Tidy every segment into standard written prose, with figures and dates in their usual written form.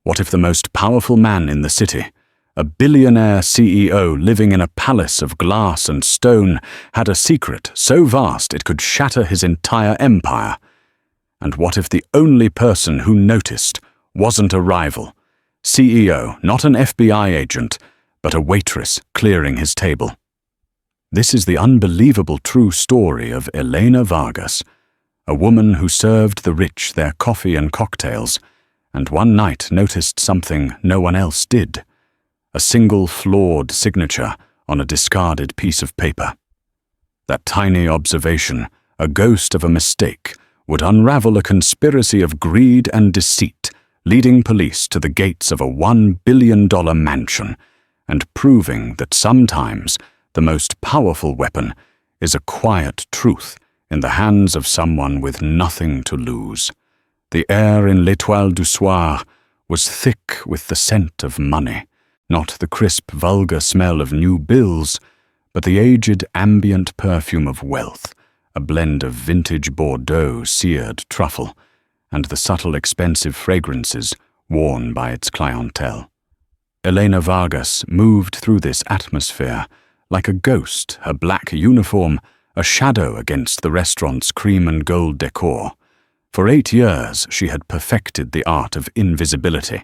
What if the most powerful man in the city, a billionaire CEO living in a palace of glass and stone, had a secret so vast it could shatter his entire empire? And what if the only person who noticed wasn't a rival, CEO, not an FBI agent, but a waitress clearing his table? This is the unbelievable true story of Elena Vargas, a woman who served the rich their coffee and cocktails, and one night noticed something no one else did: a single flawed signature on a discarded piece of paper. That tiny observation, a ghost of a mistake, would unravel a conspiracy of greed and deceit, leading police to the gates of a $1 billion mansion, and proving that sometimes the most powerful weapon is a quiet truth in the hands of someone with nothing to lose. The air in l'Étoile du Soir was thick with the scent of money, not the crisp, vulgar smell of new bills, but the aged, ambient perfume of wealth, a blend of vintage Bordeaux seared truffle, and the subtle, expensive fragrances worn by its clientele. Elena Vargas moved through this atmosphere like a ghost, her black uniform a shadow against the restaurant's cream and gold decor. For 8 years, she had perfected the art of invisibility.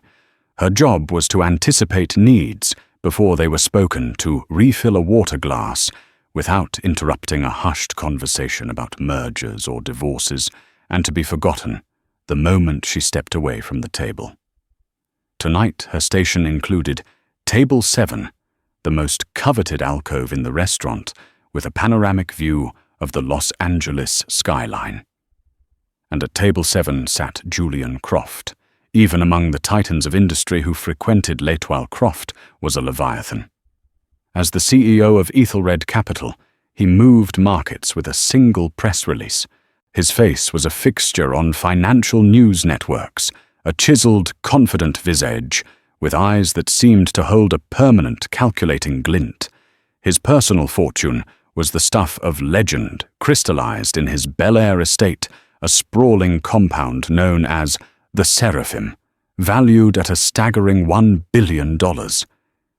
Her job was to anticipate needs before they were spoken, to refill a water glass without interrupting a hushed conversation about mergers or divorces, and to be forgotten the moment she stepped away from the table. Tonight, her station included Table 7, the most coveted alcove in the restaurant, with a panoramic view of the Los Angeles skyline. And at Table 7 sat Julian Croft. Even among the titans of industry who frequented l'Étoile, Croft was a leviathan. As the CEO of Ethelred Capital, he moved markets with a single press release. His face was a fixture on financial news networks, a chiseled, confident visage, with eyes that seemed to hold a permanent, calculating glint. His personal fortune was the stuff of legend, crystallized in his Bel Air estate, a sprawling compound known as the Seraphim, valued at a staggering $1 billion.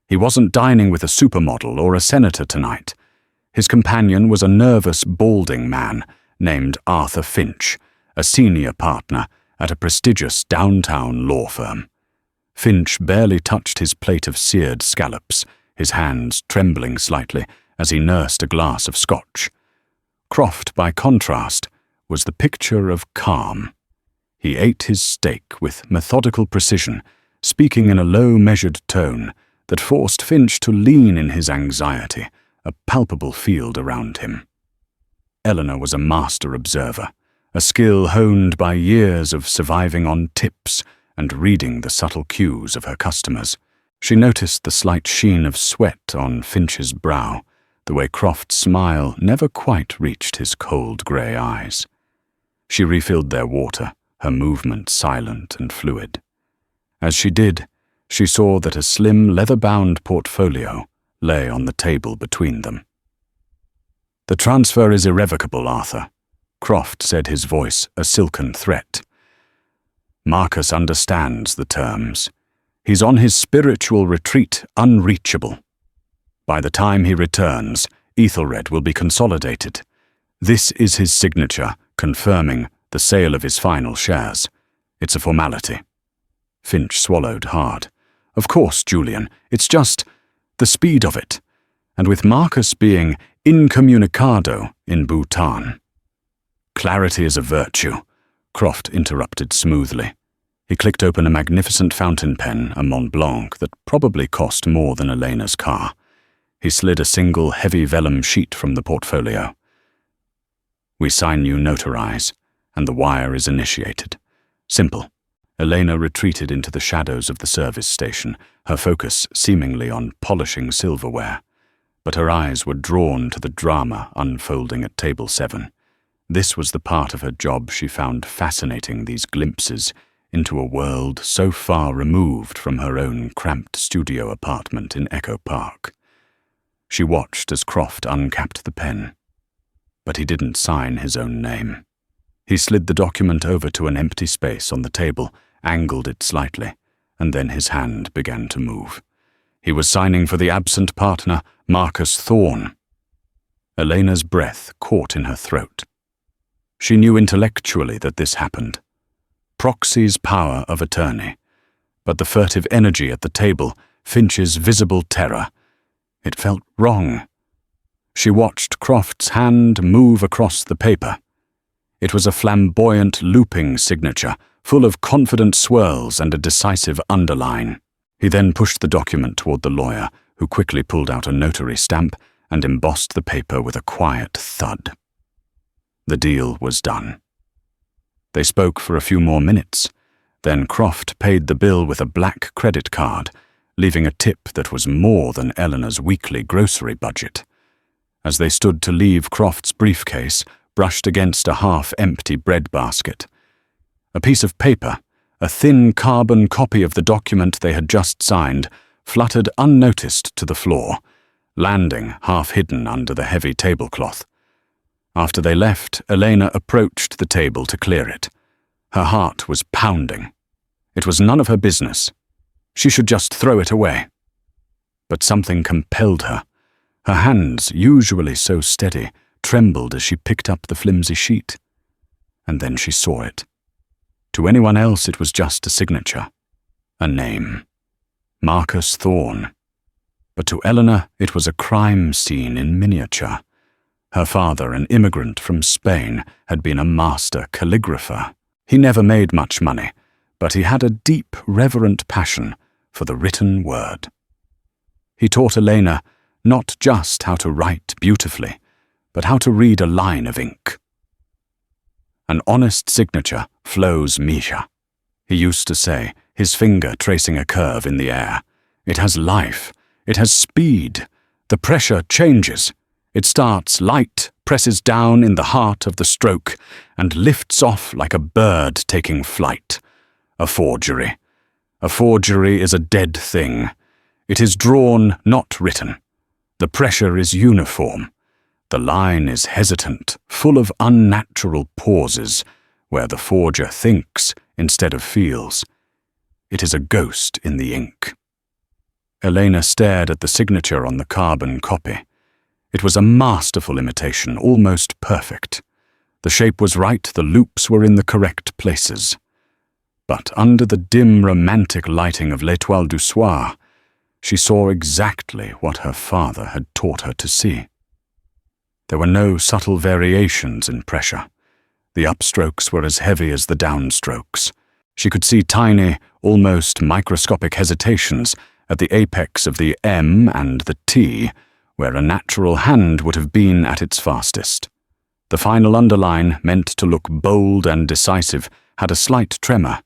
He wasn't dining with a supermodel or a senator tonight. His companion was a nervous, balding man named Arthur Finch, a senior partner at a prestigious downtown law firm. Finch barely touched his plate of seared scallops, his hands trembling slightly as he nursed a glass of scotch. Croft, by contrast, was the picture of calm. He ate his steak with methodical precision, speaking in a low, measured tone that forced Finch to lean in his anxiety, a palpable field around him. Eleanor was a master observer, a skill honed by years of surviving on tips and reading the subtle cues of her customers. She noticed the slight sheen of sweat on Finch's brow, the way Croft's smile never quite reached his cold grey eyes. She refilled their water, her movement silent and fluid. As she did, she saw that a slim, leather-bound portfolio lay on the table between them. "The transfer is irrevocable, Arthur," Croft said, his voice a silken threat. "Marcus understands the terms. He's on his spiritual retreat, unreachable. By the time he returns, Ethelred will be consolidated. This is his signature, confirming the sale of his final shares. It's a formality." Finch swallowed hard. "Of course, Julian, it's just the speed of it. And with Marcus being incommunicado in Bhutan." "Clarity is a virtue," Croft interrupted smoothly. He clicked open a magnificent fountain pen, a Mont Blanc, that probably cost more than Elena's car. He slid a single heavy vellum sheet from the portfolio. "We sign you notarize, and the wire is initiated. Simple." Elena retreated into the shadows of the service station, her focus seemingly on polishing silverware. But her eyes were drawn to the drama unfolding at Table 7. This was the part of her job she found fascinating, these glimpses into a world so far removed from her own cramped studio apartment in Echo Park. She watched as Croft uncapped the pen. But he didn't sign his own name. He slid the document over to an empty space on the table, angled it slightly, and then his hand began to move. He was signing for the absent partner, Marcus Thorne. Elena's breath caught in her throat. She knew intellectually that this happened. Proxy's power of attorney, but the furtive energy at the table, Finch's visible terror. It felt wrong. She watched Croft's hand move across the paper. It was a flamboyant, looping signature, full of confident swirls and a decisive underline. He then pushed the document toward the lawyer, who quickly pulled out a notary stamp and embossed the paper with a quiet thud. The deal was done. They spoke for a few more minutes. Then Croft paid the bill with a black credit card, leaving a tip that was more than Eleanor's weekly grocery budget. As they stood to leave, Croft's briefcase brushed against a half-empty breadbasket. A piece of paper, a thin carbon copy of the document they had just signed, fluttered unnoticed to the floor, landing half-hidden under the heavy tablecloth. After they left, Elena approached the table to clear it. Her heart was pounding. It was none of her business. She should just throw it away. But something compelled her. Her hands, usually so steady, trembled as she picked up the flimsy sheet. And then she saw it. To anyone else it was just a signature. A name. Marcus Thorne. But to Eleanor it was a crime scene in miniature. Her father, an immigrant from Spain, had been a master calligrapher. He never made much money, but he had a deep, reverent passion for the written word. He taught Elena not just how to write beautifully, but how to read a line of ink. An honest signature flows Misha, he used to say, his finger tracing a curve in the air. It has life. It has speed. The pressure changes. It starts light, presses down in the heart of the stroke, and lifts off like a bird taking flight. A forgery. A forgery is a dead thing. It is drawn, not written. The pressure is uniform. The line is hesitant, full of unnatural pauses, where the forger thinks instead of feels. It is a ghost in the ink. Elena stared at the signature on the carbon copy. It was a masterful imitation, almost perfect. The shape was right, the loops were in the correct places. But under the dim romantic lighting of L'Étoile du Soir, she saw exactly what her father had taught her to see. There were no subtle variations in pressure. The upstrokes were as heavy as the downstrokes. She could see tiny, almost microscopic hesitations at the apex of the M and the T, where a natural hand would have been at its fastest. The final underline, meant to look bold and decisive, had a slight tremor.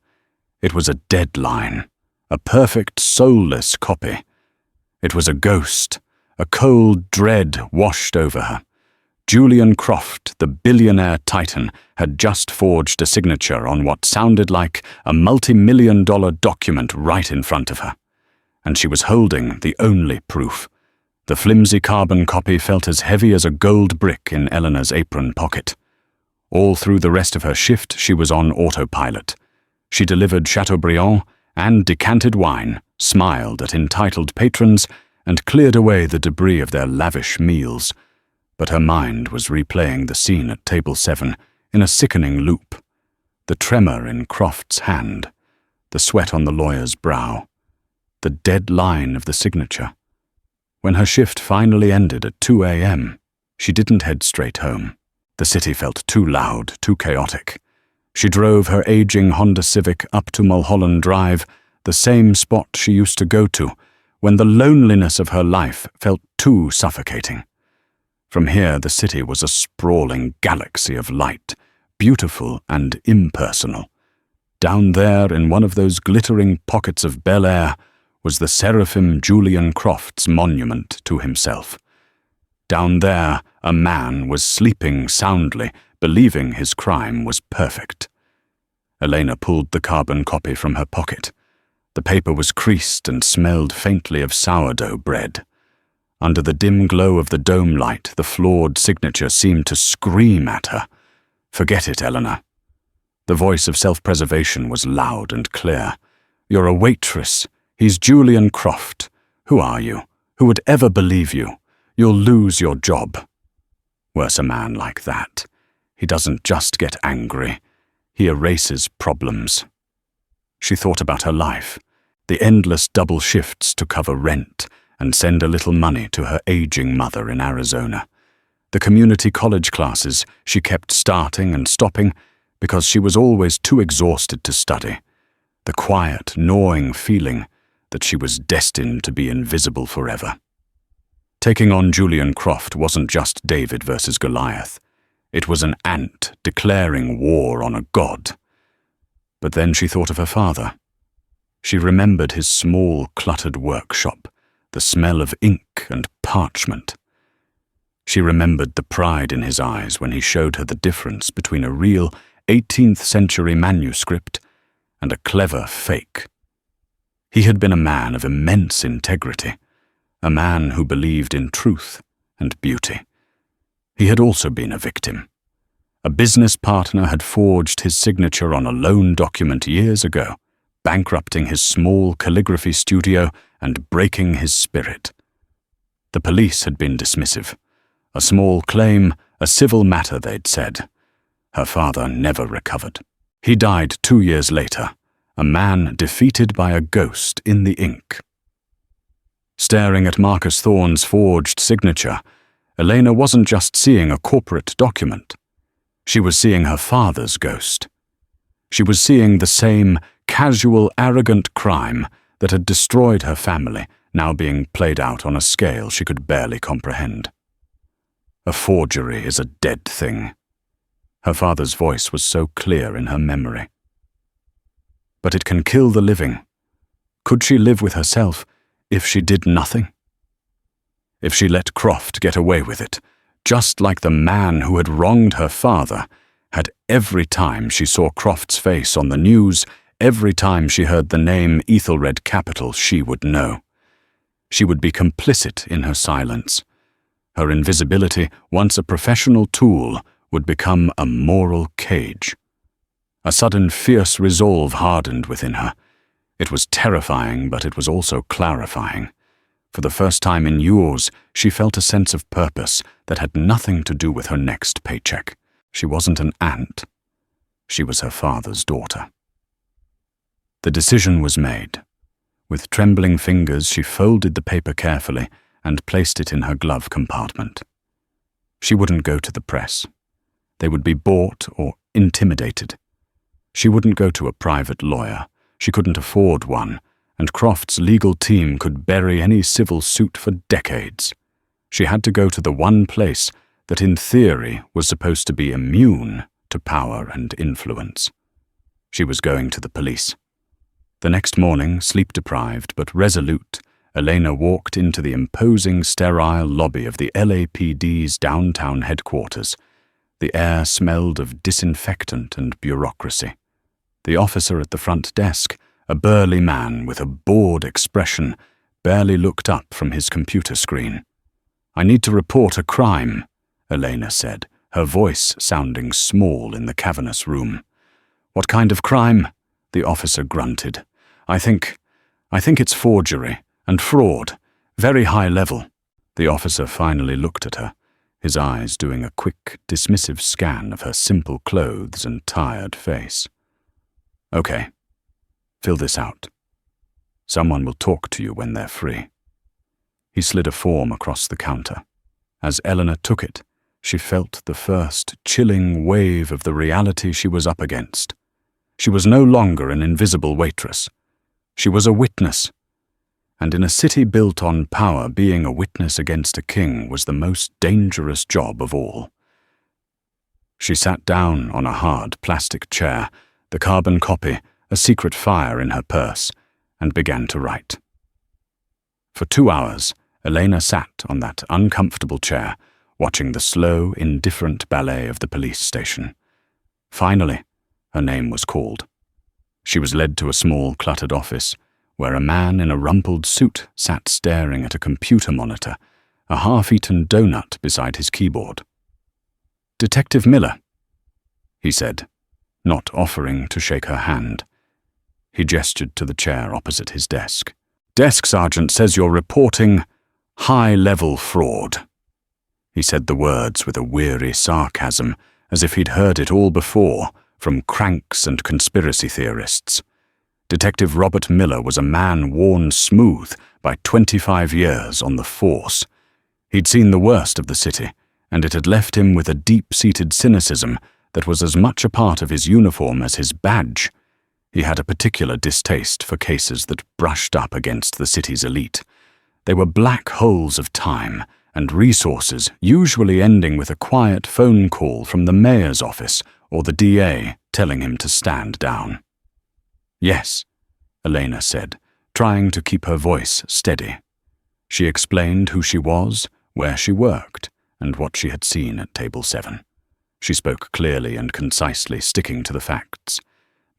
It was a dead line, a perfect, soulless copy. It was a ghost. A cold dread washed over her. Julian Croft, the billionaire titan, had just forged a signature on what sounded like a multi-million-dollar document right in front of her. And she was holding the only proof. The flimsy carbon copy felt as heavy as a gold brick in Eleanor's apron pocket. All through the rest of her shift, she was on autopilot. She delivered Chateaubriand and decanted wine, smiled at entitled patrons, and cleared away the debris of their lavish meals. But her mind was replaying the scene at table 7 in a sickening loop. The tremor in Croft's hand, the sweat on the lawyer's brow, the dead line of the signature. When her shift finally ended at 2 a.m., she didn't head straight home. The city felt too loud, too chaotic. She drove her aging Honda Civic up to Mulholland Drive, the same spot she used to go to, when the loneliness of her life felt too suffocating. From here, the city was a sprawling galaxy of light, beautiful and impersonal. Down there, in one of those glittering pockets of Bel Air, was the seraphim Julian Croft's monument to himself. Down there, a man was sleeping soundly, believing his crime was perfect. Elena pulled the carbon copy from her pocket. The paper was creased and smelled faintly of sourdough bread. Under the dim glow of the dome light, the flawed signature seemed to scream at her. "Forget it, Eleanor." The voice of self-preservation was loud and clear. You're a waitress. He's Julian Croft. Who are you? Who would ever believe you? You'll lose your job." Worse, a man like that. He doesn't just get angry. He erases problems. She thought about her life, the endless double shifts to cover rent and send a little money to her aging mother in Arizona. The community college classes she kept starting and stopping because she was always too exhausted to study. The quiet, gnawing feeling that she was destined to be invisible forever. Taking on Julian Croft wasn't just David versus Goliath. It was an ant declaring war on a god. But then she thought of her father. She remembered his small, cluttered workshop, the smell of ink and parchment. She remembered the pride in his eyes when he showed her the difference between a real 18th century manuscript and a clever fake. He had been a man of immense integrity, a man who believed in truth and beauty. He had also been a victim. A business partner had forged his signature on a loan document years ago, bankrupting his small calligraphy studio and breaking his spirit. The police had been dismissive. A small claim, a civil matter, they'd said. Her father never recovered. He died 2 years later, a man defeated by a ghost in the ink. Staring at Marcus Thorne's forged signature, Elena wasn't just seeing a corporate document. She was seeing her father's ghost. She was seeing the same casual, arrogant crime that had destroyed her family, now being played out on a scale she could barely comprehend. A forgery is a dead thing. Her father's voice was so clear in her memory. But it can kill the living. Could she live with herself if she did nothing? If she let Croft get away with it, just like the man who had wronged her father had every time she saw Croft's face on the news, every time she heard the name Ethelred Capital, she would know. She would be complicit in her silence. Her invisibility, once a professional tool, would become a moral cage. A sudden fierce resolve hardened within her. It was terrifying, but it was also clarifying. For the first time in years, she felt a sense of purpose that had nothing to do with her next paycheck. She wasn't an ant. She was her father's daughter. The decision was made. With trembling fingers, she folded the paper carefully and placed it in her glove compartment. She wouldn't go to the press. They would be bought or intimidated. She wouldn't go to a private lawyer. She couldn't afford one, and Croft's legal team could bury any civil suit for decades. She had to go to the one place that in theory was supposed to be immune to power and influence. She was going to the police. The next morning, sleep-deprived but resolute, Elena walked into the imposing, sterile lobby of the LAPD's downtown headquarters. The air smelled of disinfectant and bureaucracy. The officer at the front desk, a burly man with a bored expression, barely looked up from his computer screen. "I need to report a crime," Elena said, her voice sounding small in the cavernous room. "What kind of crime?" the officer grunted. I think it's forgery and fraud, very high level." The officer finally looked at her, his eyes doing a quick, dismissive scan of her simple clothes and tired face. "Okay, fill this out. Someone will talk to you when they're free." He slid a form across the counter. As Eleanor took it, she felt the first chilling wave of the reality she was up against. She was no longer an invisible waitress. She was a witness. And in a city built on power, being a witness against a king was the most dangerous job of all. She sat down on a hard plastic chair, the carbon copy, a secret fire in her purse, and began to write. For 2 hours, Elena sat on that uncomfortable chair, watching the slow, indifferent ballet of the police station. Finally, her name was called. She was led to a small, cluttered office, where a man in a rumpled suit sat staring at a computer monitor, a half-eaten donut beside his keyboard. "Detective Miller," he said, not offering to shake her hand. He gestured to the chair opposite his desk. "Desk sergeant says you're reporting high-level fraud." He said the words with a weary sarcasm, as if he'd heard it all before, from cranks and conspiracy theorists. Detective Robert Miller was a man worn smooth by 25 years on the force. He'd seen the worst of the city, and it had left him with a deep-seated cynicism that was as much a part of his uniform as his badge. He had a particular distaste for cases that brushed up against the city's elite. They were black holes of time and resources, usually ending with a quiet phone call from the mayor's office or the DA telling him to stand down. "Yes," Elena said, trying to keep her voice steady. She explained who she was, where she worked, and what she had seen at Table 7. She spoke clearly and concisely, sticking to the facts.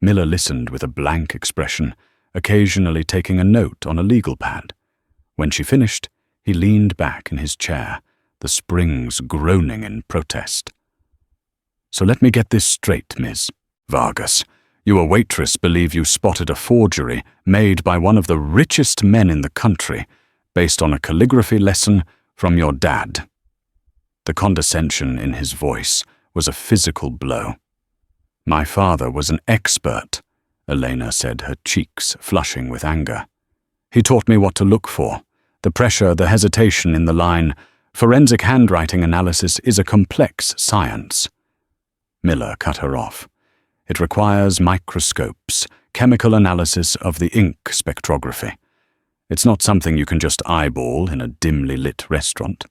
Miller listened with a blank expression, occasionally taking a note on a legal pad. When she finished, he leaned back in his chair, the springs groaning in protest. "So let me get this straight, Ms. Vargas. You, a waitress, believe you spotted a forgery made by one of the richest men in the country, based on a calligraphy lesson from your dad." The condescension in his voice was a physical blow. "My father was an expert," Elena said, her cheeks flushing with anger. "He taught me what to look for. The pressure, the hesitation in the line. Forensic handwriting analysis is a complex science." Miller cut her off. "It requires microscopes, chemical analysis of the ink spectrography. It's not something you can just eyeball in a dimly lit restaurant."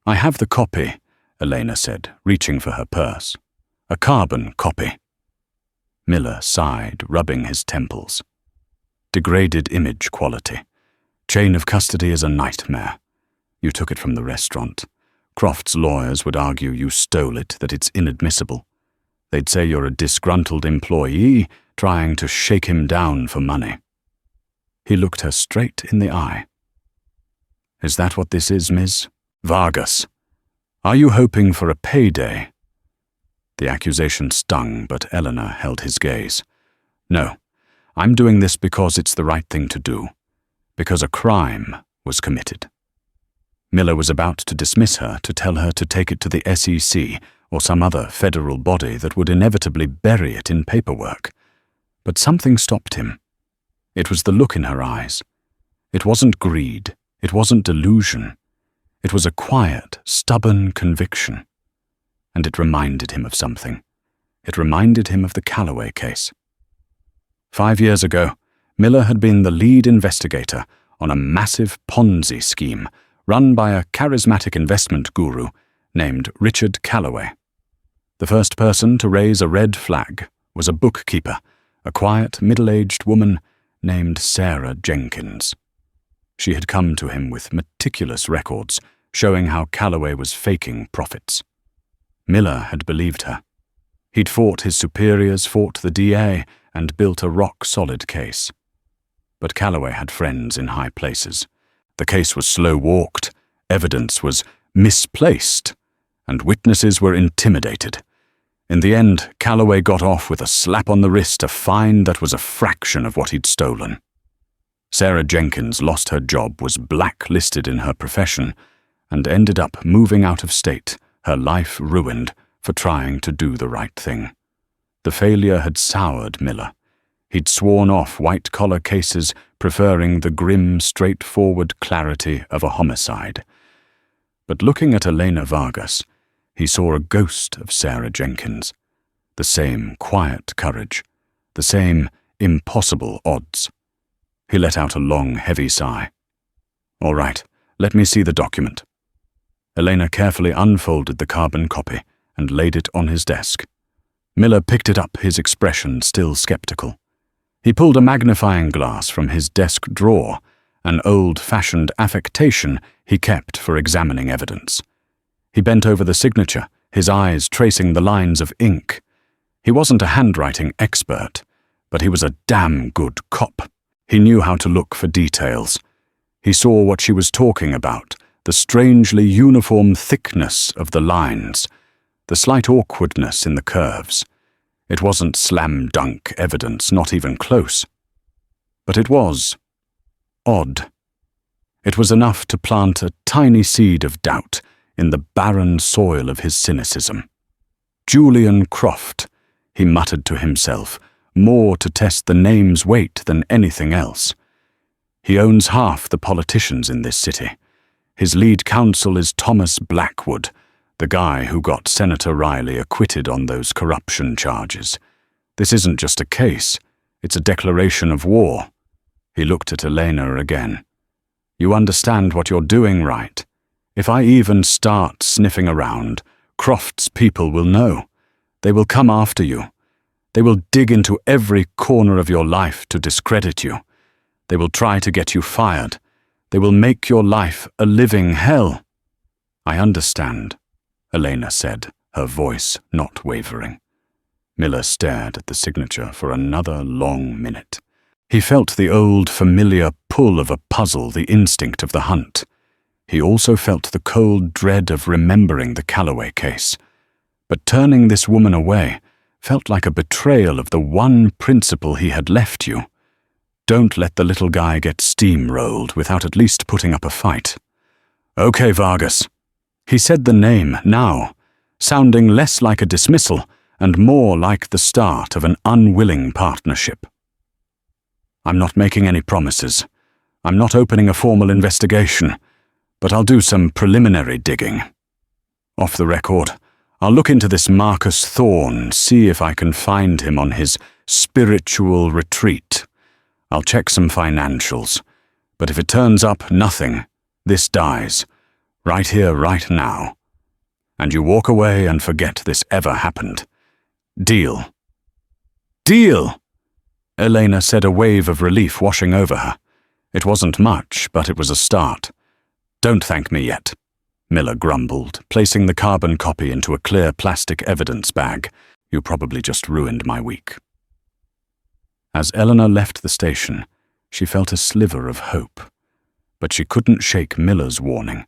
"I have the copy," Elena said, reaching for her purse. "A carbon copy." Miller sighed, rubbing his temples. "Degraded image quality. Chain of custody is a nightmare. You took it from the restaurant. Croft's lawyers would argue you stole it, that it's inadmissible. They'd say you're a disgruntled employee trying to shake him down for money." He looked her straight in the eye. "Is that what this is, Ms. Vargas? Are you hoping for a payday?" The accusation stung, but Eleanor held his gaze. "No, I'm doing this because it's the right thing to do. Because a crime was committed." Miller was about to dismiss her, to tell her to take it to the SEC or some other federal body that would inevitably bury it in paperwork. But something stopped him. It was the look in her eyes. It wasn't greed. It wasn't delusion. It was a quiet, stubborn conviction. And it reminded him of something. It reminded him of the Calloway case. 5 years ago, Miller had been the lead investigator on a massive Ponzi scheme run by a charismatic investment guru named Richard Calloway. The first person to raise a red flag was a bookkeeper, a quiet, middle-aged woman named Sarah Jenkins. She had come to him with meticulous records showing how Calloway was faking profits. Miller had believed her. He'd fought his superiors, fought the DA, and built a rock-solid case. But Calloway had friends in high places. The case was slow-walked, evidence was misplaced, and witnesses were intimidated. In the end, Calloway got off with a slap on the wrist, a fine that was a fraction of what he'd stolen. Sarah Jenkins lost her job, was blacklisted in her profession, and ended up moving out of state, her life ruined, for trying to do the right thing. The failure had soured Miller. He'd sworn off white-collar cases, preferring the grim, straightforward clarity of a homicide. But looking at Elena Vargas, he saw a ghost of Sarah Jenkins. The same quiet courage, the same impossible odds. He let out a long, heavy sigh. "All right, let me see the document." Elena carefully unfolded the carbon copy and laid it on his desk. Miller picked it up, his expression still skeptical. He pulled a magnifying glass from his desk drawer, an old-fashioned affectation he kept for examining evidence. He bent over the signature, his eyes tracing the lines of ink. He wasn't a handwriting expert, but he was a damn good cop. He knew how to look for details. He saw what she was talking about, the strangely uniform thickness of the lines, the slight awkwardness in the curves. It wasn't slam-dunk evidence, not even close. But it was odd. It was enough to plant a tiny seed of doubt in the barren soil of his cynicism. Julian Croft, he muttered to himself, more to test the name's weight than anything else. He owns half the politicians in this city. His lead counsel is Thomas Blackwood, the guy who got Senator Riley acquitted on those corruption charges. This isn't just a case, it's a declaration of war. He looked at Elena again. You understand what you're doing, right? If I even start sniffing around, Croft's people will know. They will come after you. They will dig into every corner of your life to discredit you. They will try to get you fired. They will make your life a living hell. I understand, Elena said, her voice not wavering. Miller stared at the signature for another long minute. He felt the old, familiar pull of a puzzle, the instinct of the hunt. He also felt the cold dread of remembering the Calloway case. But turning this woman away felt like a betrayal of the one principle he had left you. Don't let the little guy get steamrolled without at least putting up a fight. Okay, Vargas. He said the name now, sounding less like a dismissal and more like the start of an unwilling partnership. I'm not making any promises. I'm not opening a formal investigation, but I'll do some preliminary digging. Off the record, I'll look into this Marcus Thorne, see if I can find him on his spiritual retreat. I'll check some financials, but if it turns up nothing, this dies, right here, right now. And you walk away and forget this ever happened. Deal. Deal! Elena said, a wave of relief washing over her. It wasn't much, but it was a start. Don't thank me yet, Miller grumbled, placing the carbon copy into a clear plastic evidence bag. You probably just ruined my week. As Eleanor left the station, she felt a sliver of hope. But she couldn't shake Miller's warning.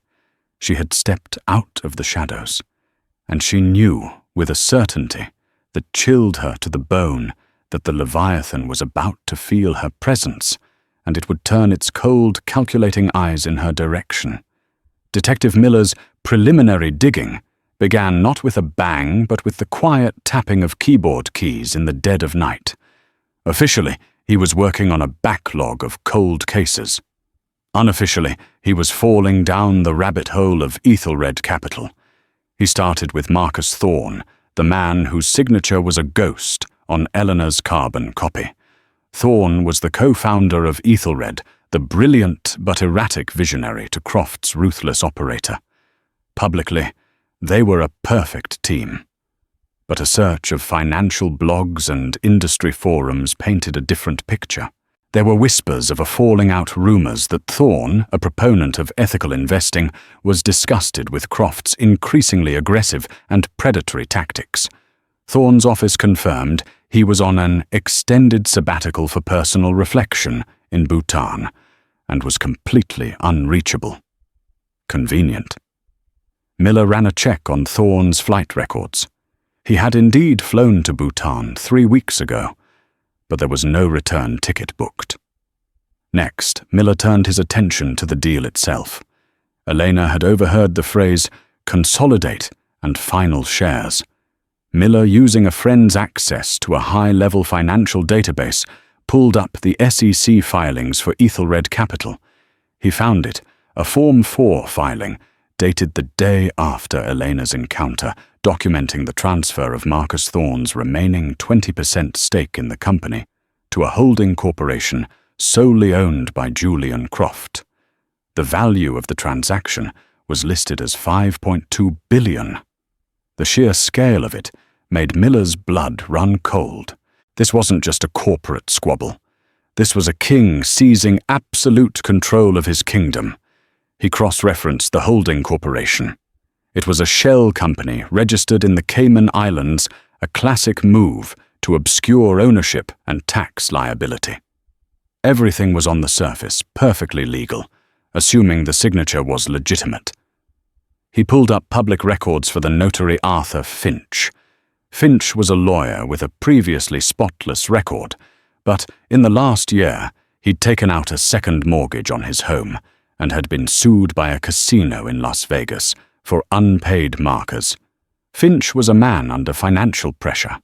She had stepped out of the shadows, and she knew with a certainty that chilled her to the bone that the Leviathan was about to feel her presence, and it would turn its cold, calculating eyes in her direction. Detective Miller's preliminary digging began not with a bang, but with the quiet tapping of keyboard keys in the dead of night. Officially, he was working on a backlog of cold cases. Unofficially, he was falling down the rabbit hole of Ethelred Capital. He started with Marcus Thorne, the man whose signature was a ghost on Eleanor's carbon copy. Thorne was the co-founder of Ethelred, the brilliant but erratic visionary to Croft's ruthless operator. Publicly, they were a perfect team. But a search of financial blogs and industry forums painted a different picture. There were whispers of a falling out rumors that Thorne, a proponent of ethical investing, was disgusted with Croft's increasingly aggressive and predatory tactics. Thorne's office confirmed he was on an extended sabbatical for personal reflection in Bhutan and was completely unreachable. Convenient. Miller ran a check on Thorne's flight records. He had indeed flown to Bhutan 3 weeks ago, but there was no return ticket booked. Next, Miller turned his attention to the deal itself. Elena had overheard the phrase, consolidate and final shares. Miller, using a friend's access to a high-level financial database, pulled up the SEC filings for Ethelred Capital. He found it, a Form 4 filing, dated the day after Elena's encounter, documenting the transfer of Marcus Thorne's remaining 20% stake in the company to a holding corporation solely owned by Julian Croft. The value of the transaction was listed as $5.2 billion. The sheer scale of it made Miller's blood run cold. This wasn't just a corporate squabble. This was a king seizing absolute control of his kingdom. He cross-referenced the holding corporation. It was a shell company registered in the Cayman Islands, a classic move to obscure ownership and tax liability. Everything was on the surface, perfectly legal, assuming the signature was legitimate. He pulled up public records for the notary Arthur Finch. Finch was a lawyer with a previously spotless record, but in the last year, He'd taken out a second mortgage on his home and had been sued by a casino in Las Vegas for unpaid markers. Finch was a man under financial pressure,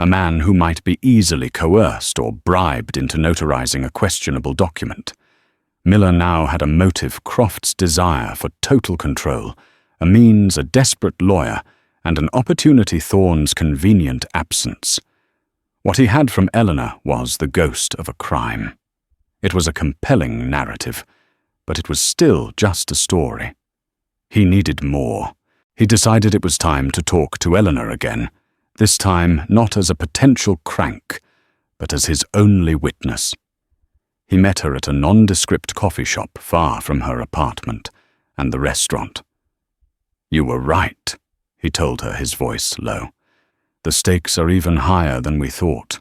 a man who might be easily coerced or bribed into notarizing a questionable document. Miller now had a motive: Croft's desire for total control, a means: a desperate lawyer, and an opportunity: Thorne's convenient absence. What he had from Eleanor was the ghost of a crime. It was a compelling narrative, but it was still just a story. He needed more. He decided it was time to talk to Eleanor again, this time not as a potential crank, but as his only witness. He met her at a nondescript coffee shop far from her apartment and the restaurant. "You were right," he told her, his voice low. "The stakes are even higher than we thought.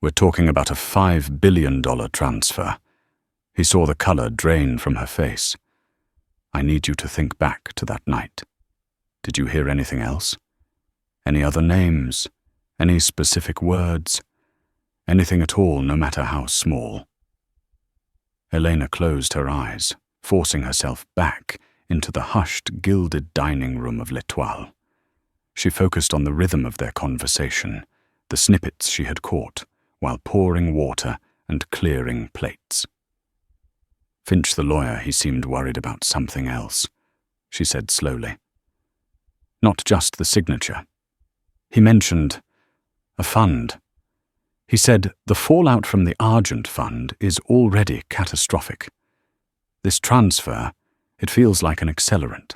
We're talking about a $5 billion transfer." He saw the color drain from her face. "I need you to think back to that night. Did you hear anything else? Any other names? Any specific words? Anything at all, no matter how small?" Elena closed her eyes, forcing herself back into the hushed, gilded dining room of L'Etoile. She focused on the rhythm of their conversation, the snippets she had caught, while pouring water and clearing plates. "Finch the lawyer, he seemed worried about something else," she said slowly. "Not just the signature. He mentioned a fund. He said the fallout from the Argent Fund is already catastrophic. This transfer, it feels like an accelerant."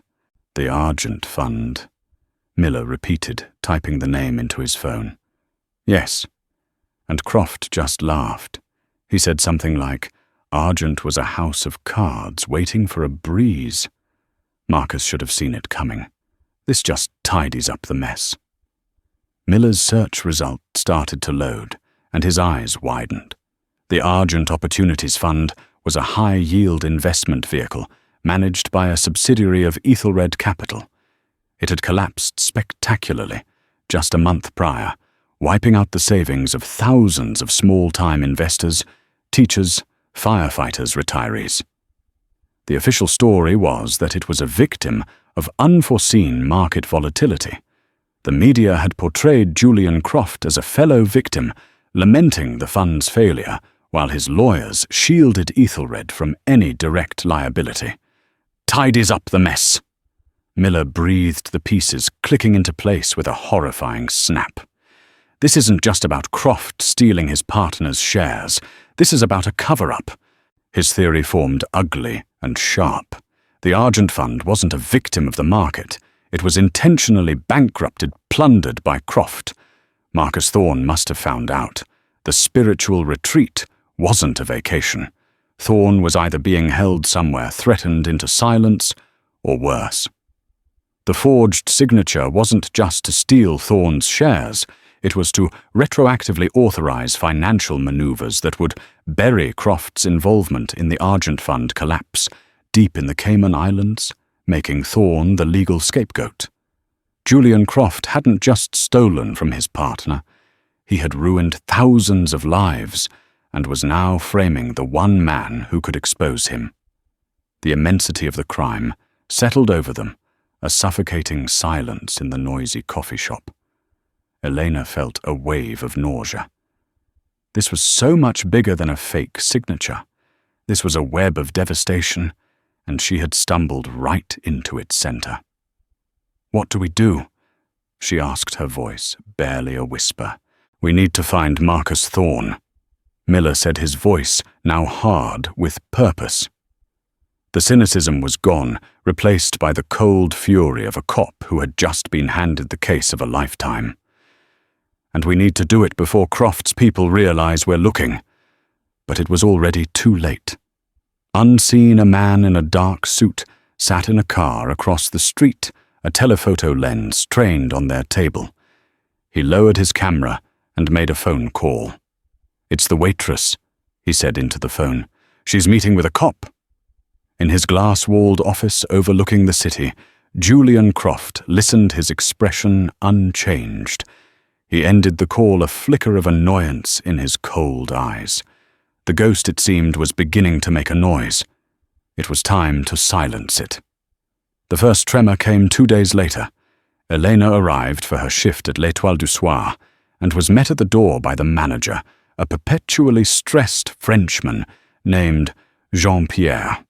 "The Argent Fund," Miller repeated, typing the name into his phone. "Yes." And Croft just laughed. He said something like, "Argent was a house of cards waiting for a breeze." Marcus should have seen it coming. This just tidies up the mess. Miller's search result started to load, and his eyes widened. The Argent Opportunities Fund was a high-yield investment vehicle managed by a subsidiary of Ethelred Capital. It had collapsed spectacularly just a month prior, wiping out the savings of thousands of small-time investors, teachers, firefighters, retirees. The official story was that it was a victim of unforeseen market volatility. The media had portrayed Julian Croft as a fellow victim, lamenting the fund's failure, while his lawyers shielded Ethelred from any direct liability. "Tidies up the mess." Miller breathed the pieces clicking into place with a horrifying snap. "This isn't just about Croft stealing his partner's shares. This is about a cover-up." His theory formed ugly and sharp. The Argent Fund wasn't a victim of the market. It was intentionally bankrupted, plundered by Croft. Marcus Thorne must have found out. The spiritual retreat wasn't a vacation. Thorne was either being held somewhere, threatened into silence, or worse. The forged signature wasn't just to steal Thorne's shares. It was to retroactively authorize financial maneuvers that would bury Croft's involvement in the Argent Fund collapse deep in the Cayman Islands, making Thorne the legal scapegoat. Julian Croft hadn't just stolen from his partner. He had ruined thousands of lives and was now framing the one man who could expose him. The immensity of the crime settled over them, a suffocating silence in the noisy coffee shop. Elena felt a wave of nausea. This was so much bigger than a fake signature. This was a web of devastation, and she had stumbled right into its center. "What do we do?" she asked, her voice barely a whisper. "We need to find Marcus Thorne," Miller said, his voice now hard with purpose. The cynicism was gone, replaced by the cold fury of a cop who had just been handed the case of a lifetime. "And we need to do it before Croft's people realize we're looking." But it was already too late. Unseen, a man in a dark suit sat in a car across the street, a telephoto lens trained on their table. He lowered his camera and made a phone call. "It's the waitress," he said into the phone. "She's meeting with a cop." In his glass-walled office overlooking the city, Julian Croft listened, his expression unchanged. He ended the call, a flicker of annoyance in his cold eyes. The ghost, it seemed, was beginning to make a noise. It was time to silence it. The first tremor came 2 days later. Elena arrived for her shift at l'Étoile du Soir and was met at the door by the manager, a perpetually stressed Frenchman named Jean-Pierre.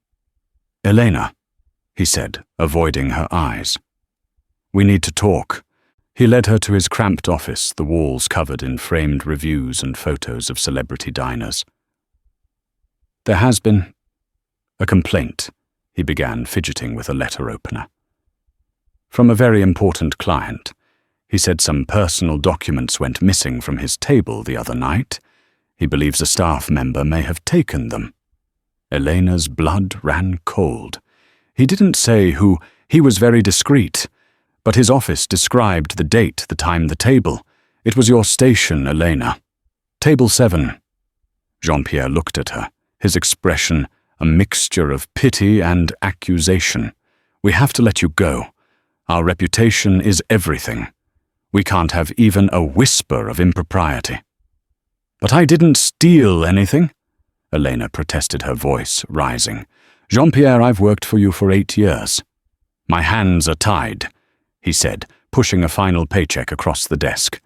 "Elena," he said, avoiding her eyes. "We need to talk." He led her to his cramped office, the walls covered in framed reviews and photos of celebrity diners. "There has been a complaint," he began, fidgeting with a letter opener. "From a very important client. He said some personal documents went missing from his table the other night. He believes a staff member may have taken them." Elena's blood ran cold. He didn't say who. He was very discreet. But his office described the date, the time, the table. "It was your station, Elena. Table 7. Jean-Pierre looked at her, his expression a mixture of pity and accusation. "We have to let you go. Our reputation is everything. We can't have even a whisper of impropriety." "But I didn't steal anything," Elena protested, her voice rising. "Jean-Pierre, I've worked for you for 8 years. My hands are tied," he said, pushing a final paycheck across the desk.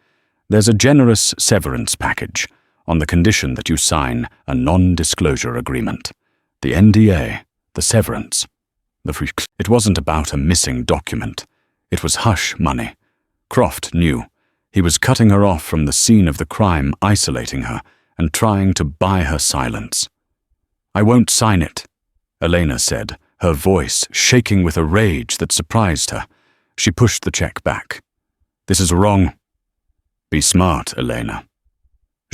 "There's a generous severance package, on the condition that you sign a non-disclosure agreement. The NDA, the severance. It wasn't about a missing document. It was hush money. Croft knew. He was cutting her off from the scene of the crime, isolating her, and trying to buy her silence. "I won't sign it," Elena said, her voice shaking with a rage that surprised her. She pushed the check back. "This is wrong." "Be smart, Elena."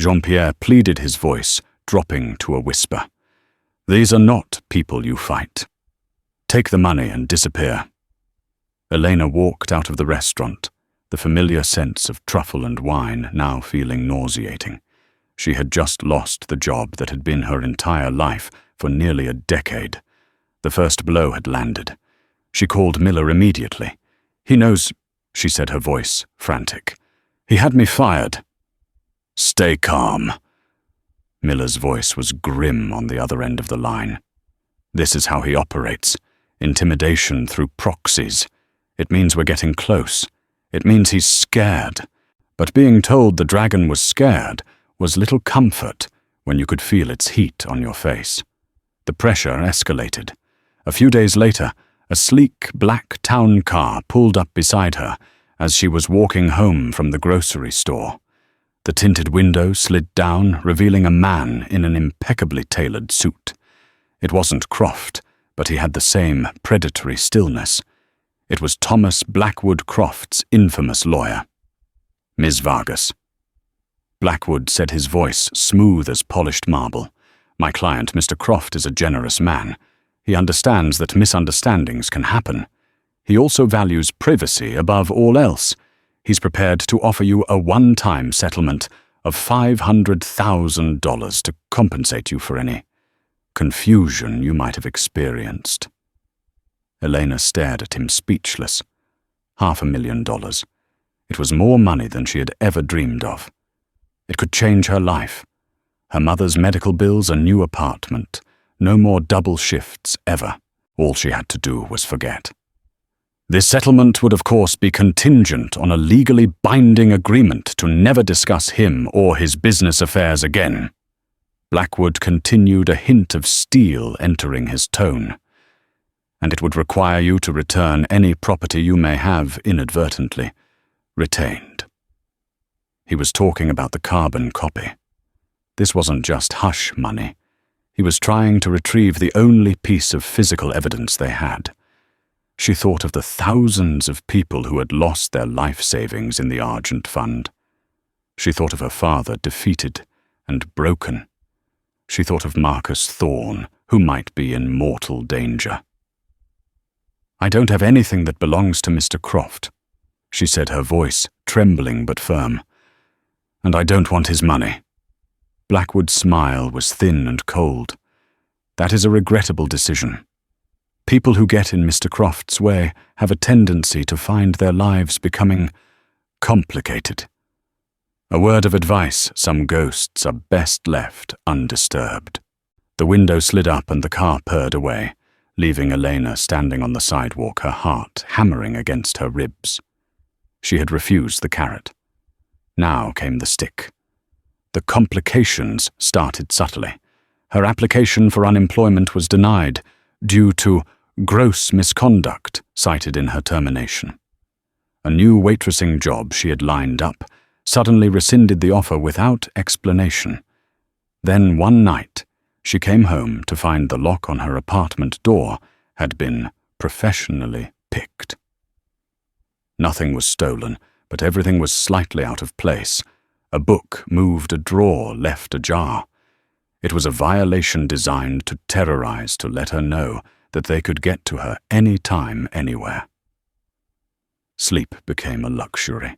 Jean-Pierre pleaded, his voice dropping to a whisper. "These are not people you fight. Take the money and disappear." Elena walked out of the restaurant, the familiar sense of truffle and wine now feeling nauseating. She had just lost the job that had been her entire life for nearly a decade. The first blow had landed. She called Miller immediately. "He knows," she said, her voice frantic. "He had me fired." "Stay calm." Miller's voice was grim on the other end of the line. "This is how he operates. Intimidation through proxies. It means we're getting close. It means he's scared." But being told the dragon was scared was little comfort when you could feel its heat on your face. The pressure escalated. A few days later, a sleek black town car pulled up beside her as she was walking home from the grocery store. The tinted window slid down, revealing a man in an impeccably tailored suit. It wasn't Croft, but he had the same predatory stillness. It was Thomas Blackwood Croft's infamous lawyer. "Ms. Vargas." Blackwood said, his voice smooth as polished marble. "My client, Mr. Croft, is a generous man. He understands that misunderstandings can happen. He also values privacy above all else. He's prepared to offer you a one-time settlement of $500,000 to compensate you for any confusion you might have experienced." Elena stared at him, speechless. $500,000. It was more money than she had ever dreamed of. It could change her life. Her mother's medical bills, a new apartment. No more double shifts, ever. All she had to do was forget. This settlement would of course be contingent on a legally binding agreement to never discuss him or his business affairs again. Blackwood continued, a hint of steel entering his tone. "And it would require you to return any property you may have inadvertently retained." He was talking about the carbon copy. This wasn't just hush money. He was trying to retrieve the only piece of physical evidence they had. She thought of the thousands of people who had lost their life savings in the Argent Fund. She thought of her father, defeated and broken. She thought of Marcus Thorne, who might be in mortal danger. "I don't have anything that belongs to Mr. Croft," she said, her voice trembling but firm. "And I don't want his money." Blackwood's smile was thin and cold. "That is a regrettable decision. People who get in Mr. Croft's way have a tendency to find their lives becoming complicated." A word of advice: some ghosts are best left undisturbed. The window slid up and the car purred away, leaving Elena standing on the sidewalk, her heart hammering against her ribs. She had refused the carrot. Now came the stick. The complications started subtly. Her application for unemployment was denied due to gross misconduct cited in her termination. A new waitressing job she had lined up suddenly rescinded the offer without explanation. Then one night, she came home to find the lock on her apartment door had been professionally picked. Nothing was stolen, but everything was slightly out of place. A book moved, a drawer left ajar. It was a violation designed to terrorize, to let her know that they could get to her any time, anywhere. Sleep became a luxury.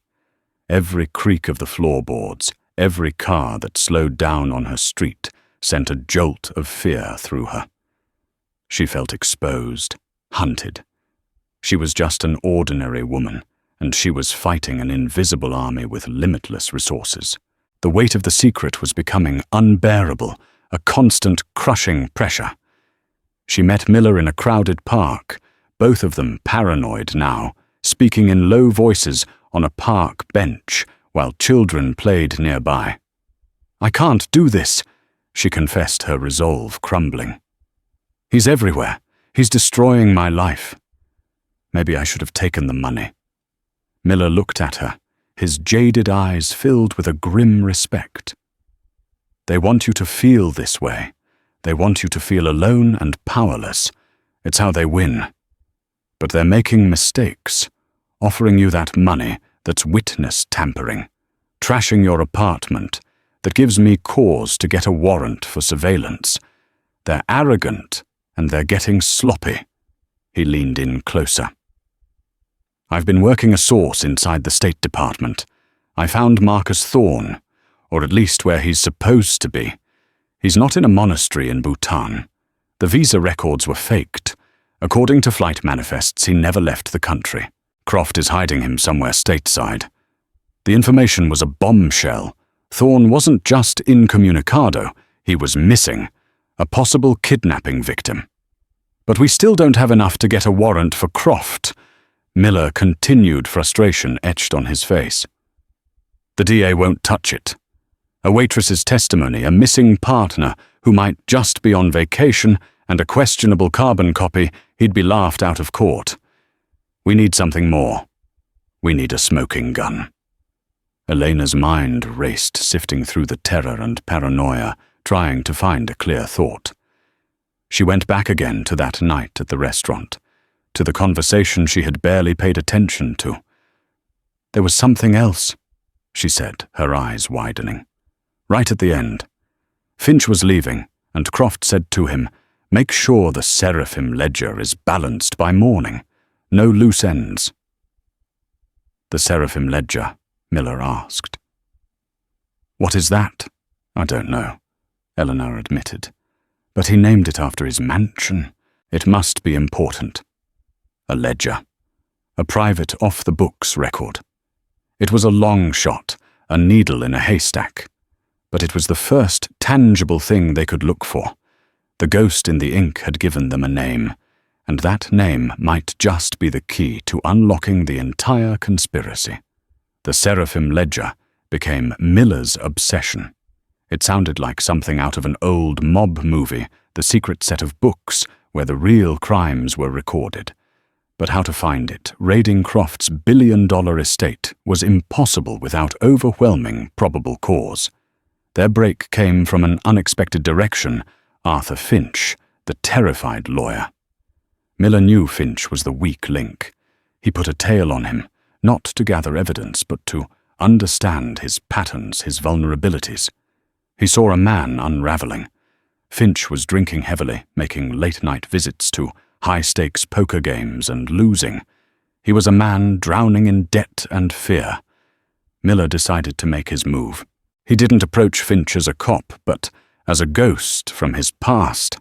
Every creak of the floorboards, every car that slowed down on her street sent a jolt of fear through her. She felt exposed, hunted. She was just an ordinary woman, and she was fighting an invisible army with limitless resources. The weight of the secret was becoming unbearable, a constant crushing pressure. She met Miller in a crowded park, both of them paranoid now, speaking in low voices on a park bench while children played nearby. "I can't do this," she confessed, her resolve crumbling. "He's everywhere. He's destroying my life. Maybe I should have taken the money." Miller looked at her, his jaded eyes filled with a grim respect. "They want you to feel this way. They want you to feel alone and powerless. It's how they win. But they're making mistakes, offering you that money that's witness tampering, trashing your apartment, that gives me cause to get a warrant for surveillance. They're arrogant, and they're getting sloppy." He leaned in closer. "I've been working a source inside the State Department. I found Marcus Thorne, or at least where he's supposed to be. He's not in a monastery in Bhutan. The visa records were faked. According to flight manifests, he never left the country. Croft is hiding him somewhere stateside. The information was a bombshell. Thorne wasn't just incommunicado, he was missing, a possible kidnapping victim. But we still don't have enough to get a warrant for Croft." Miller continued, frustration etched on his face. "The DA won't touch it. A waitress's testimony, a missing partner who might just be on vacation, and a questionable carbon copy, he'd be laughed out of court. We need something more. We need a smoking gun." Elena's mind raced, sifting through the terror and paranoia, trying to find a clear thought. She went back again to that night at the restaurant, to the conversation she had barely paid attention to. "There was something else," she said, her eyes widening. "Right at the end. Finch was leaving, and Croft said to him, 'Make sure the Seraphim ledger is balanced by morning. No loose ends.'" "The Seraphim ledger?" Miller asked. "What is that?" "I don't know," Eleanor admitted. "But he named it after his mansion. It must be important." A ledger. A private off-the-books record. It was a long shot, a needle in a haystack. But it was the first tangible thing they could look for. The ghost in the ink had given them a name, and that name might just be the key to unlocking the entire conspiracy. The Seraphim ledger became Miller's obsession. It sounded like something out of an old mob movie, the secret set of books where the real crimes were recorded. But how to find it, raiding Croft's billion-dollar estate, was impossible without overwhelming probable cause. Their break came from an unexpected direction: Arthur Finch, the terrified lawyer. Miller knew Finch was the weak link. He put a tail on him, not to gather evidence, but to understand his patterns, his vulnerabilities. He saw a man unraveling. Finch was drinking heavily, making late-night visits to high-stakes poker games and losing. He was a man drowning in debt and fear. Miller decided to make his move. He didn't approach Finch as a cop, but as a ghost from his past.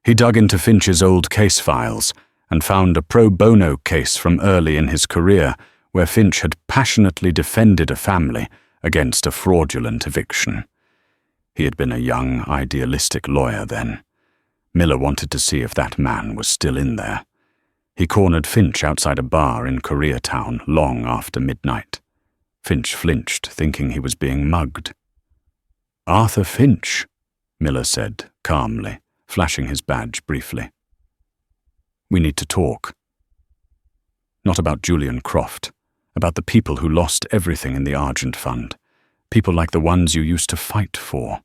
He dug into Finch's old case files and found a pro bono case from early in his career where Finch had passionately defended a family, against a fraudulent eviction. He had been a young, idealistic lawyer then. Miller wanted to see if that man was still in there. He cornered Finch outside a bar in Koreatown long after midnight. Finch flinched, thinking he was being mugged. "Arthur Finch," Miller said, calmly, flashing his badge briefly. "We need to talk. Not about Julian Croft, about the people who lost everything in the Argent Fund, people like the ones you used to fight for."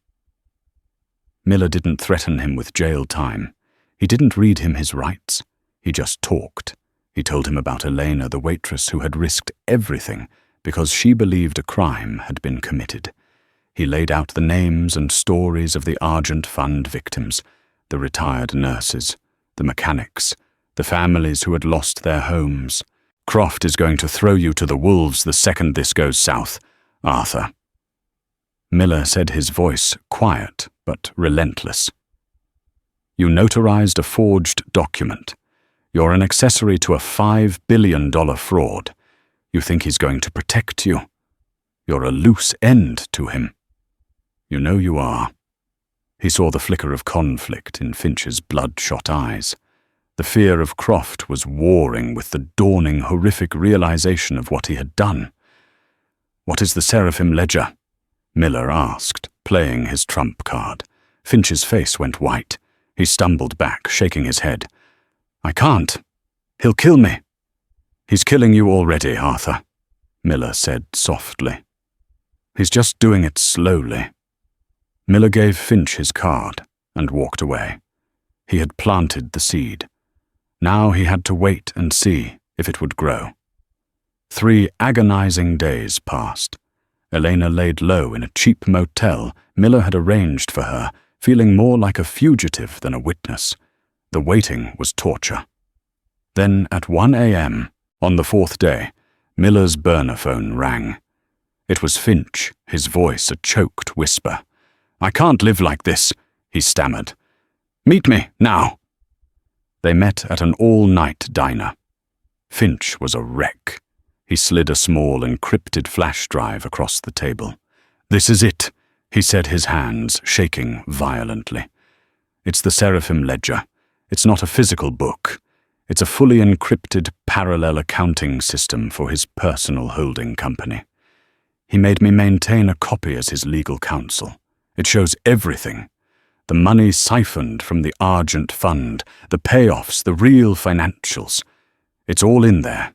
Miller didn't threaten him with jail time. He didn't read him his rights. He just talked. He told him about Elena, the waitress who had risked everything because she believed a crime had been committed. He laid out the names and stories of the Argent Fund victims, the retired nurses, the mechanics, the families who had lost their homes. "Croft is going to throw you to the wolves the second this goes south, Arthur." Miller said, his voice quiet but relentless. "You notarized a forged document. You're an accessory to a $5 billion fraud. You think he's going to protect you. You're a loose end to him. You know you are." He saw the flicker of conflict in Finch's bloodshot eyes. The fear of Croft was warring with the dawning horrific realization of what he had done. "What is the Seraphim Ledger?" Miller asked, playing his trump card. Finch's face went white. He stumbled back, shaking his head. "I can't. He'll kill me." "He's killing you already, Arthur," Miller said softly. "He's just doing it slowly." Miller gave Finch his card and walked away. He had planted the seed. Now he had to wait and see if it would grow. 3 agonizing days passed. Elena laid low in a cheap motel Miller had arranged for her, feeling more like a fugitive than a witness. The waiting was torture. Then at 1 a.m., on the 4th day, Miller's burner phone rang. It was Finch, his voice a choked whisper. "I can't live like this," he stammered. "Meet me, now." They met at an all-night diner. Finch was a wreck. He slid a small encrypted flash drive across the table. "This is it," he said, his hands shaking violently. "It's the Seraphim Ledger. It's not a physical book. It's a fully encrypted parallel accounting system for his personal holding company. He made me maintain a copy as his legal counsel. It shows everything. The money siphoned from the Argent Fund, the payoffs, the real financials. It's all in there."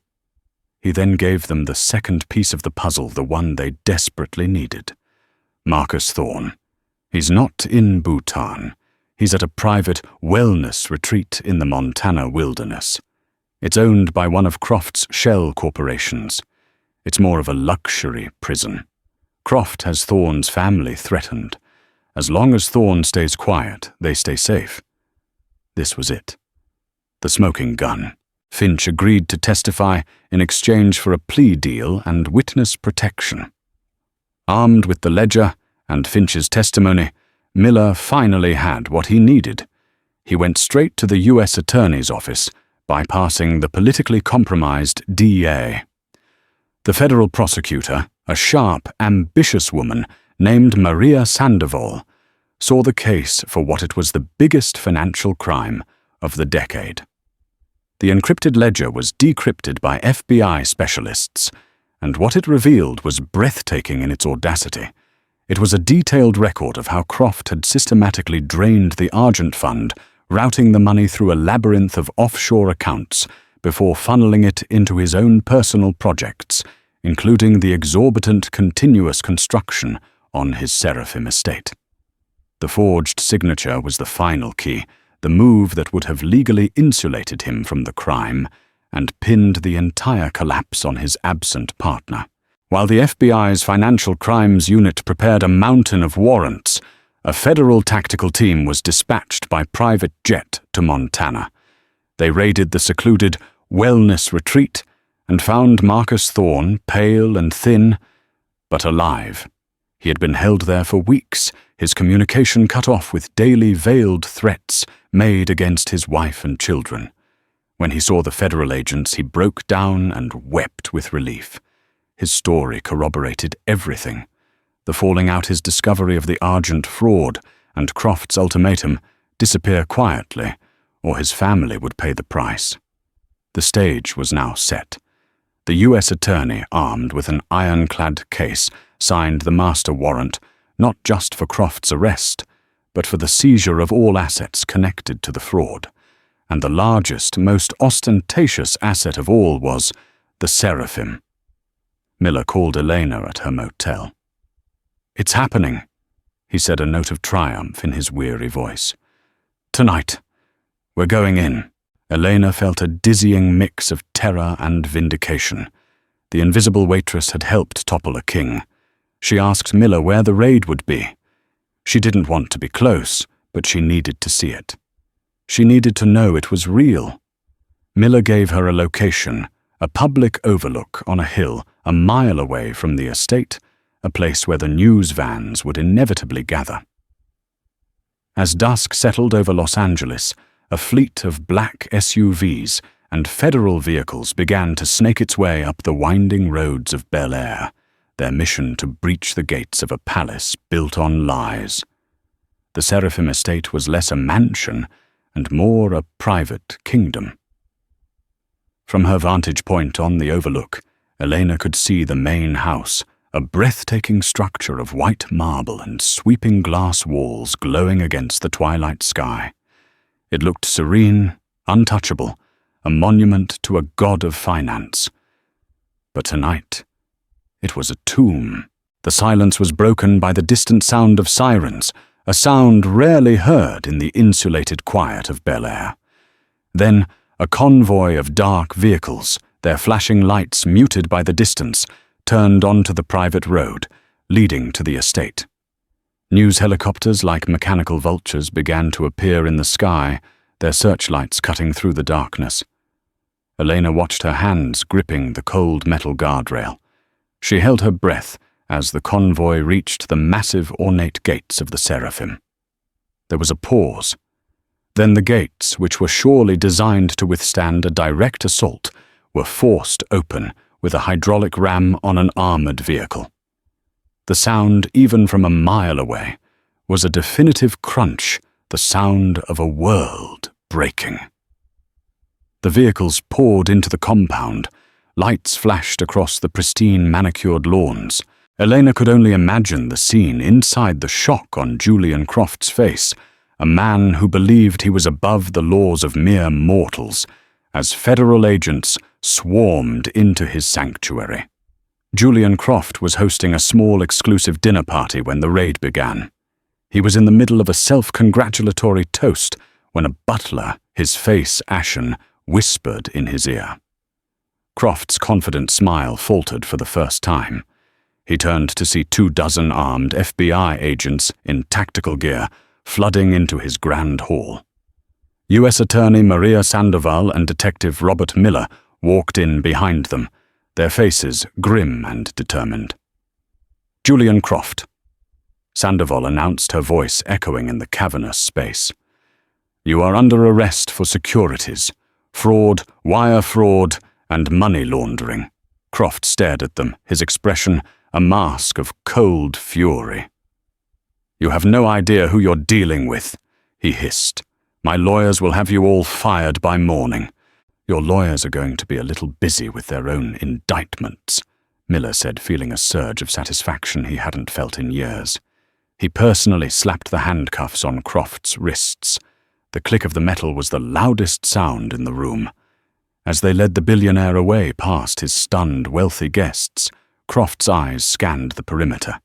He then gave them the second piece of the puzzle, the one they desperately needed. Marcus Thorne. He's not in Bhutan. He's at a private wellness retreat in the Montana wilderness. It's owned by one of Croft's shell corporations. It's more of a luxury prison. Croft has Thorne's family threatened. As long as Thorne stays quiet, they stay safe. This was it. The smoking gun. Finch agreed to testify in exchange for a plea deal and witness protection. Armed with the ledger and Finch's testimony, Miller finally had what he needed. He went straight to the U.S. Attorney's office, bypassing the politically compromised DA. The federal prosecutor, a sharp, ambitious woman named Maria Sandoval, saw the case for what it was: the biggest financial crime of the decade. The encrypted ledger was decrypted by FBI specialists, and what it revealed was breathtaking in its audacity. It was a detailed record of how Croft had systematically drained the Argent Fund, routing the money through a labyrinth of offshore accounts before funneling it into his own personal projects, including the exorbitant continuous construction on his Seraphim estate. The forged signature was the final key, the move that would have legally insulated him from the crime and pinned the entire collapse on his absent partner. While the FBI's Financial Crimes Unit prepared a mountain of warrants, a federal tactical team was dispatched by private jet to Montana. They raided the secluded wellness retreat and found Marcus Thorne, pale and thin, but alive. He had been held there for weeks, his communication cut off with daily veiled threats made against his wife and children. When he saw the federal agents, he broke down and wept with relief. His story corroborated everything. the falling out his discovery of the Argent fraud and Croft's ultimatum, disappear quietly, or his family would pay the price. The stage was now set. The U.S. attorney, armed with an ironclad case, signed the master warrant, not just for Croft's arrest, but for the seizure of all assets connected to the fraud. And the largest, most ostentatious asset of all was the Seraphim. Miller called Elena at her motel. "It's happening," he said, a note of triumph in his weary voice. "Tonight. We're going in." Elena felt a dizzying mix of terror and vindication. The invisible waitress had helped topple a king. She asked Miller where the raid would be. She didn't want to be close, but she needed to see it. She needed to know it was real. Miller gave her a location, a public overlook on a hill a mile away from the estate, a place where the news vans would inevitably gather. As dusk settled over Los Angeles, a fleet of black SUVs and federal vehicles began to snake its way up the winding roads of Bel Air, their mission to breach the gates of a palace built on lies. The Seraphim estate was less a mansion and more a private kingdom. From her vantage point on the overlook, Elena could see the main house, a breathtaking structure of white marble and sweeping glass walls glowing against the twilight sky. It looked serene, untouchable, a monument to a god of finance. But tonight, it was a tomb. The silence was broken by the distant sound of sirens, a sound rarely heard in the insulated quiet of Bel Air. Then, a convoy of dark vehicles, their flashing lights muted by the distance, turned onto the private road, leading to the estate. News helicopters like mechanical vultures began to appear in the sky, their searchlights cutting through the darkness. Elena watched her hands gripping the cold metal guardrail. She held her breath as the convoy reached the massive ornate gates of the Seraphim. There was a pause. Then the gates, which were surely designed to withstand a direct assault, were forced open with a hydraulic ram on an armored vehicle. The sound, even from a mile away, was a definitive crunch, the sound of a world breaking. The vehicles poured into the compound. Lights flashed across the pristine manicured lawns. Elena could only imagine the scene inside the shock on Julian Croft's face, a man who believed he was above the laws of mere mortals, as federal agents swarmed into his sanctuary. Julian Croft was hosting a small exclusive dinner party when the raid began. He was in the middle of a self-congratulatory toast when a butler, his face ashen, whispered in his ear. Croft's confident smile faltered for the first time. He turned to see 24 armed FBI agents in tactical gear flooding into his grand hall. U.S. Attorney Maria Sandoval and Detective Robert Miller walked in behind them, their faces grim and determined. "Julian Croft," Sandoval announced, her voice echoing in the cavernous space. "You are under arrest for securities, fraud, wire fraud, and money laundering." Croft stared at them, his expression a mask of cold fury. "You have no idea who you're dealing with," he hissed. "My lawyers will have you all fired by morning." "Your lawyers are going to be a little busy with their own indictments," Miller said, feeling a surge of satisfaction he hadn't felt in years. He personally slapped the handcuffs on Croft's wrists. The click of the metal was the loudest sound in the room. As they led the billionaire away past his stunned, wealthy guests, Croft's eyes scanned the perimeter.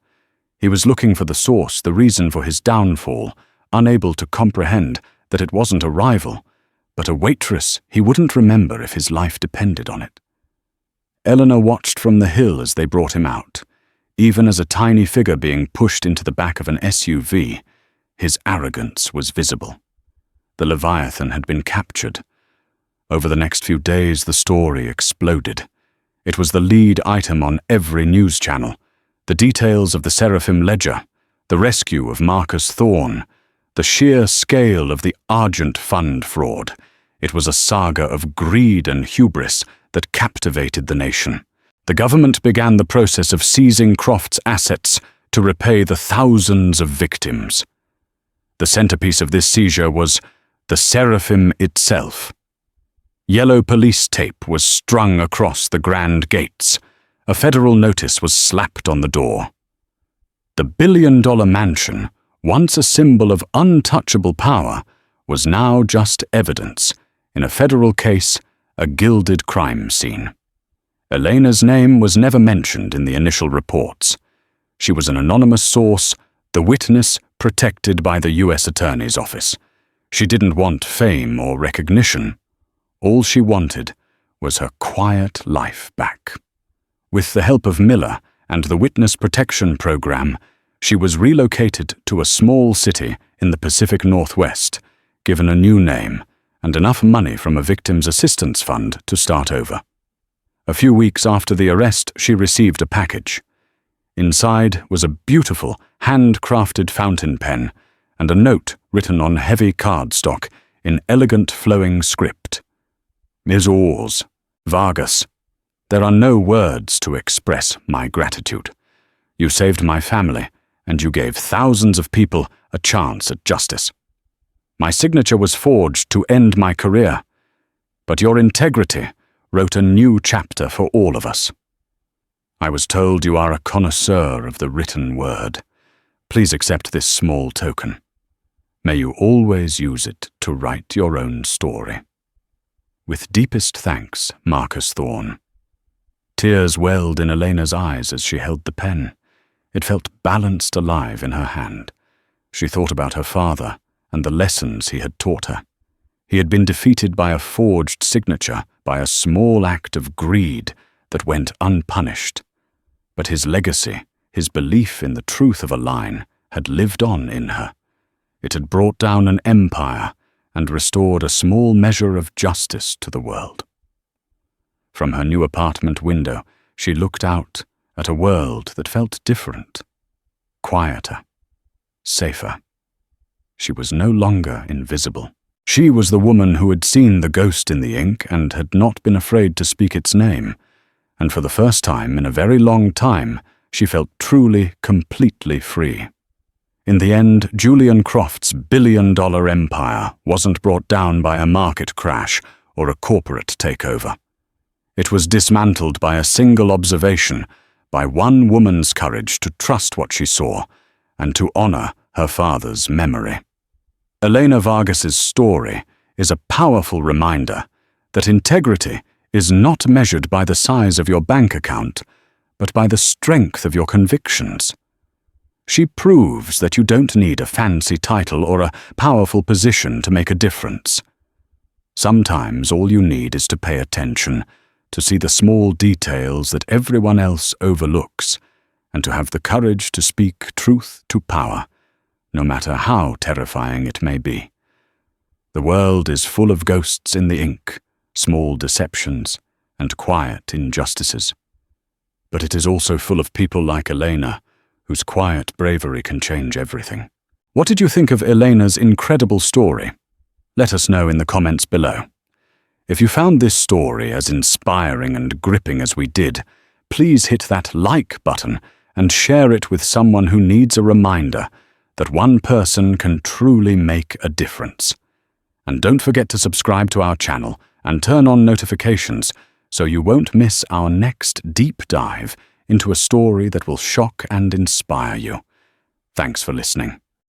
He was looking for the source, the reason for his downfall, unable to comprehend that it wasn't a rival, but a waitress he wouldn't remember if his life depended on it. Eleanor watched from the hill as they brought him out. Even as a tiny figure being pushed into the back of an SUV, his arrogance was visible. The Leviathan had been captured. Over the next few days, the story exploded. It was the lead item on every news channel. The details of the Seraphim ledger, the rescue of Marcus Thorne, the sheer scale of the Argent Fund fraud. It was a saga of greed and hubris that captivated the nation. The government began the process of seizing Croft's assets, to repay the thousands of victims. The centerpiece of this seizure was the seraphim itself. Yellow police tape was strung across the grand gates. A federal notice was slapped on the door. The billion-dollar mansion, once a symbol of untouchable power, was now just evidence, in a federal case, a gilded crime scene. Elena's name was never mentioned in the initial reports. She was an anonymous source, the witness protected by the U.S. Attorney's Office. She didn't want fame or recognition. All she wanted was her quiet life back. With the help of Miller and the Witness Protection Program, she was relocated to a small city in the Pacific Northwest, given a new name, and enough money from a victim's assistance fund to start over. A few weeks after the arrest, she received a package. Inside was a beautiful, handcrafted fountain pen and a note written on heavy cardstock in elegant flowing script. Ms. Oars, Vargas, there are no words to express my gratitude. You saved my family, and you gave thousands of people a chance at justice. My signature was forged to end my career, but your integrity wrote a new chapter for all of us. I was told you are a connoisseur of the written word. Please accept this small token. May you always use it to write your own story. With deepest thanks, Marcus Thorne. Tears welled in Elena's eyes as she held the pen. It felt balanced alive in her hand. She thought about her father and the lessons he had taught her. He had been defeated by a forged signature, by a small act of greed that went unpunished. But his legacy, his belief in the truth of a line, had lived on in her. It had brought down an empire and restored a small measure of justice to the world. From her new apartment window, she looked out at a world that felt different, quieter, safer. She was no longer invisible. She was the woman who had seen the ghost in the ink and had not been afraid to speak its name, and for the first time in a very long time, she felt truly, completely free. In the end, Julian Croft's billion-dollar empire wasn't brought down by a market crash or a corporate takeover. It was dismantled by a single observation, by one woman's courage to trust what she saw and to honor her father's memory. Elena Vargas's story is a powerful reminder that integrity is not measured by the size of your bank account, but by the strength of your convictions. She proves that you don't need a fancy title or a powerful position to make a difference. Sometimes all you need is to pay attention, to see the small details that everyone else overlooks, and to have the courage to speak truth to power, no matter how terrifying it may be. The world is full of ghosts in the ink, small deceptions, and quiet injustices. But it is also full of people like Elena, whose quiet bravery can change everything. What did you think of Elena's incredible story? Let us know in the comments below. If you found this story as inspiring and gripping as we did, please hit that like button and share it with someone who needs a reminder that one person can truly make a difference. And don't forget to subscribe to our channel and turn on notifications so you won't miss our next deep dive into a story that will shock and inspire you. Thanks for listening.